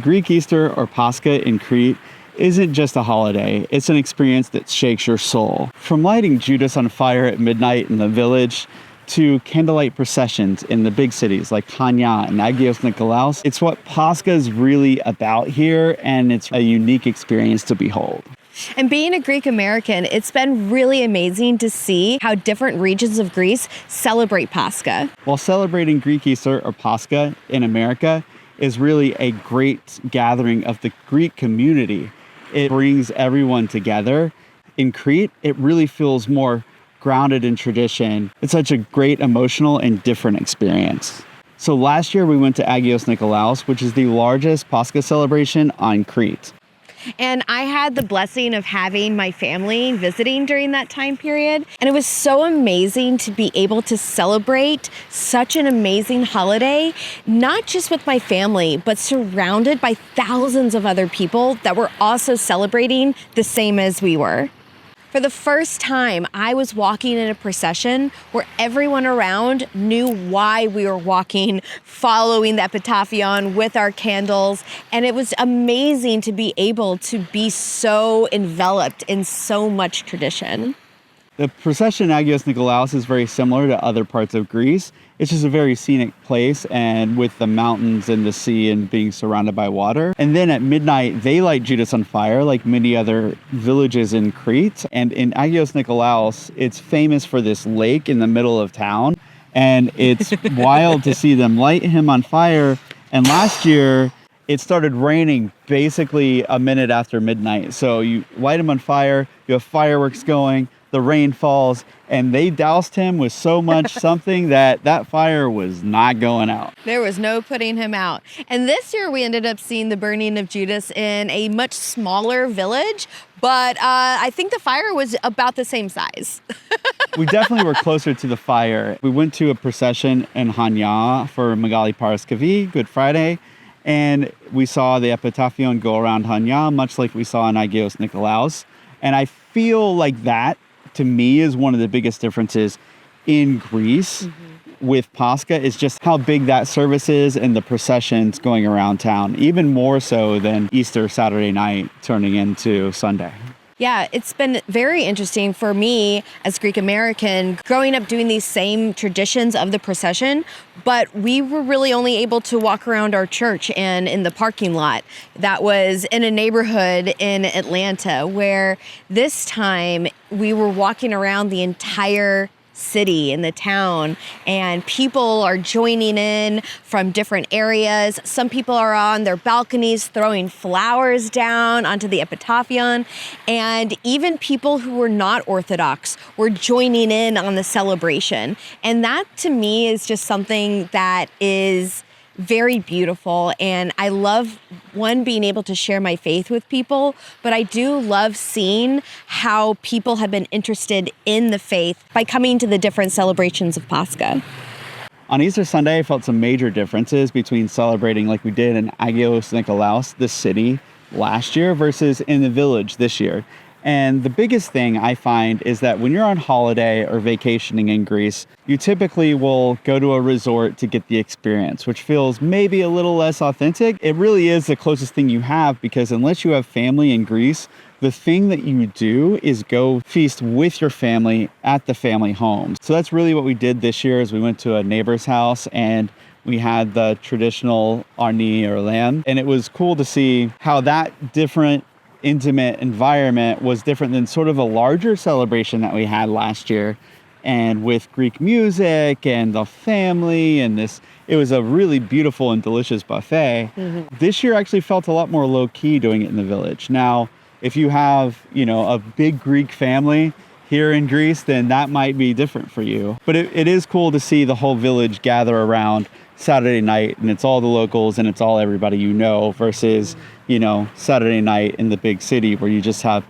Greek Easter or Pascha in Crete isn't just a holiday, it's an experience that shakes your soul. From lighting Judas on fire at midnight in the village to candlelight processions in the big cities like Chania and Agios Nikolaos, it's what Pascha is really about here, and it's a unique experience to behold. And being a Greek American, it's been really amazing to see how different regions of Greece celebrate Pascha. While celebrating Greek Easter or Pascha in America is really a great gathering of the Greek community, it brings everyone together. In Crete, it really feels more grounded in tradition. It's such a great emotional and different experience. So last year we went to Agios Nikolaos, which is the largest Pascha celebration on Crete. And I had the blessing of having my family visiting during that time period. And it was so amazing to be able to celebrate such an amazing holiday, not just with my family, but surrounded by thousands of other people that were also celebrating the same as we were. For the first time, I was walking in a procession where everyone around knew why we were walking, following the epitaphion with our candles. And it was amazing to be able to be so enveloped in so much tradition. The procession in Agios Nikolaos is very similar to other parts of Greece. It's just a very scenic place, and with the mountains and the sea and being surrounded by water. And then at midnight, they light Judas on fire like many other villages in Crete. And in Agios Nikolaos, it's famous for this lake in the middle of town. And it's wild to see them light him on fire. And last year, it started raining basically a minute after midnight. So you light him on fire, you have fireworks going, the rain falls, and they doused him with so much something that fire was not going out. There was no putting him out. And this year we ended up seeing the burning of Judas in a much smaller village, but I think the fire was about the same size. We definitely were closer to the fire. We went to a procession in Chania for Magali Paraskavi, Good Friday, and we saw the epitaphion go around Chania, much like we saw in Agios Nikolaos. And I feel like that, to me, is one of the biggest differences in Greece with Pascha, is just how big that service is and the processions going around town, even more so than Easter Saturday night turning into Sunday. Yeah, it's been very interesting for me as Greek American growing up doing these same traditions of the procession, but we were really only able to walk around our church and in the parking lot that was in a neighborhood in Atlanta, where this time we were walking around the entire city in the town, and people are joining in from different areas. Some people are on their balconies throwing flowers down onto the epitaphion, and even people who were not Orthodox were joining in on the celebration. And that to me is just something that is very beautiful, and I love, one, being able to share my faith with people, but I do love seeing how people have been interested in the faith by coming to the different celebrations of Pascha. On Easter Sunday, I felt some major differences between celebrating like we did in Agios Nikolaos, the city, last year versus in the village this year. And the biggest thing I find is that when you're on holiday or vacationing in Greece, you typically will go to a resort to get the experience, which feels maybe a little less authentic. It really is the closest thing you have, because unless you have family in Greece, the thing that you do is go feast with your family at the family home. So that's really what we did this year. Is we went to a neighbor's house and we had the traditional arni or lamb. And it was cool to see how that different intimate environment was different than sort of a larger celebration that we had last year, and with Greek music and the family and this, it was a really beautiful and delicious buffet. This year actually felt a lot more low-key doing it in the village. Now, if you have, a big Greek family here in Greece, then that might be different for you. But it is cool to see the whole village gather around Saturday night, and it's all the locals and it's all everybody you know, versus Saturday night in the big city where you just have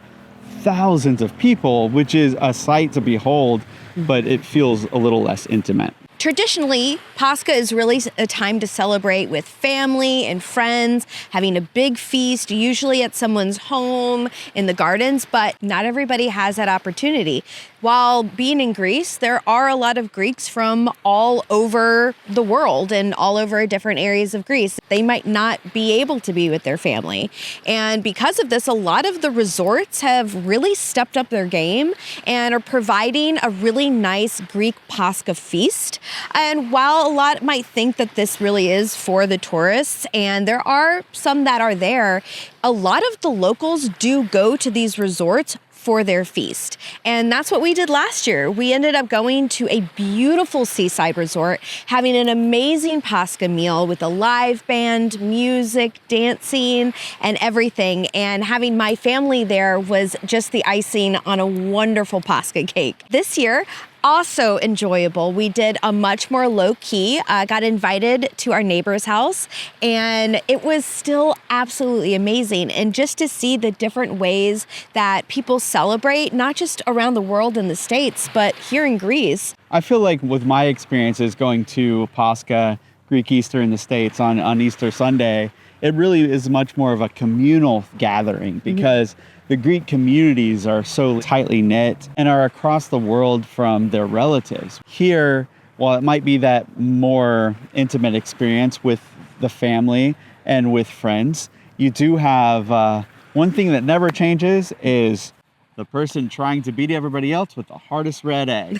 thousands of people, which is a sight to behold, but it feels a little less intimate. Traditionally, Pascha is really a time to celebrate with family and friends, having a big feast, usually at someone's home in the gardens, but not everybody has that opportunity. While being in Greece, there are a lot of Greeks from all over the world and all over different areas of Greece. They might not be able to be with their family. And because of this, a lot of the resorts have really stepped up their game and are providing a really nice Greek Pascha feast. And while a lot might think that this really is for the tourists, and there are some that are there, a lot of the locals do go to these resorts for their feast. And that's what we did last year. We ended up going to a beautiful seaside resort, having an amazing Pascha meal with a live band, music, dancing, and everything. And having my family there was just the icing on a wonderful Pascha cake. This year, also enjoyable. We did a much more low key, got invited to our neighbor's house, and it was still absolutely amazing. And just to see the different ways that people celebrate, not just around the world in the States, but here in Greece. I feel like with my experiences going to Pascha, Greek Easter in the States on Easter Sunday, it really is much more of a communal gathering because the Greek communities are so tightly knit and are across the world from their relatives. Here, while it might be that more intimate experience with the family and with friends, you do have one thing that never changes is the person trying to beat everybody else with the hardest red egg.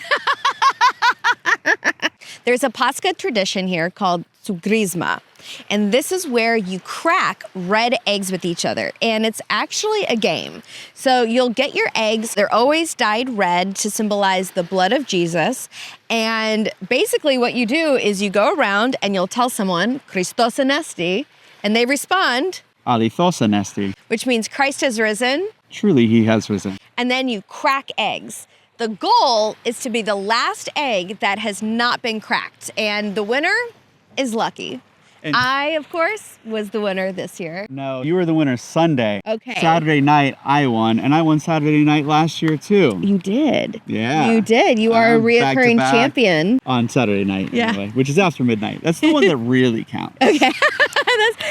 There's a Pascha tradition here called sugrisma. And this is where you crack red eggs with each other. And it's actually a game. So you'll get your eggs. They're always dyed red to symbolize the blood of Jesus. And basically what you do is you go around and you'll tell someone, Christos anesti, and they respond, Alithos anesti. which means Christ has risen. Truly he has risen. And then you crack eggs. The goal is to be the last egg that has not been cracked. And the winner is lucky. And I, of course, was the winner this year. no, you were the winner Sunday. Okay. Saturday night, I won, and I won Saturday night last year too. You did. Yeah. You did. You are a reoccurring back-to-back champion. On Saturday night, Yeah. anyway, which is after midnight. That's the one that really counts. Okay.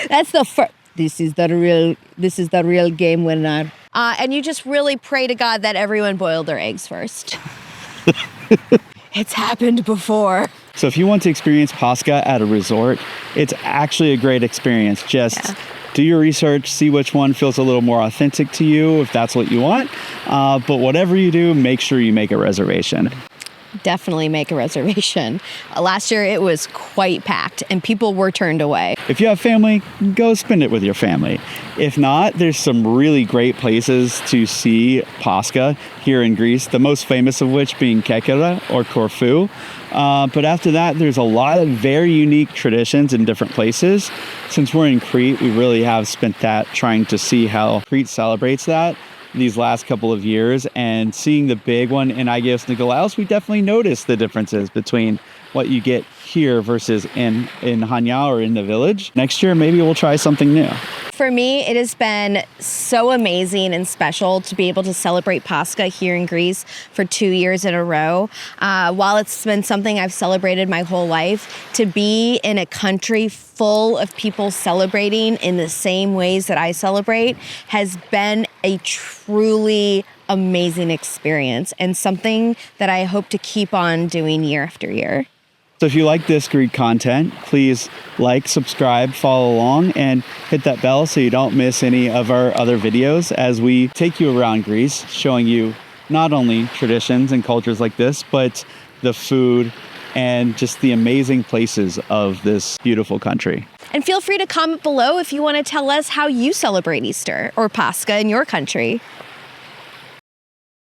that's the first. This is the real game winner. And you just really pray to God that everyone boiled their eggs first. It's happened before. So if you want to experience Pascha at a resort, it's actually a great experience. Just do your research, see which one feels a little more authentic to you, if that's what you want. But whatever you do, make sure you make a reservation. Definitely make a reservation. Last year, it was quite packed and people were turned away. If you have family, go spend it with your family. If not, there's some really great places to see Pascha here in Greece, the most famous of which being Katina or Corfu. But after that, there's a lot of very unique traditions in different places. Since we're in Crete, we really have spent that trying to see how Crete celebrates that these last couple of years, and seeing the big one in Agios Nikolaos, we definitely noticed the differences between what you get here versus in Chania or in the village. Next year, maybe we'll try something new. For me, it has been so amazing and special to be able to celebrate Pascha here in Greece for 2 years in a row. While it's been something I've celebrated my whole life, to be in a country full of people celebrating in the same ways that I celebrate has been a truly amazing experience and something that I hope to keep on doing year after year. So if you like this Greek content, please like, subscribe, follow along, and hit that bell so you don't miss any of our other videos as we take you around Greece, showing you not only traditions and cultures like this, but the food and just the amazing places of this beautiful country. And feel free to comment below if you want to tell us how you celebrate Easter or Pascha in your country.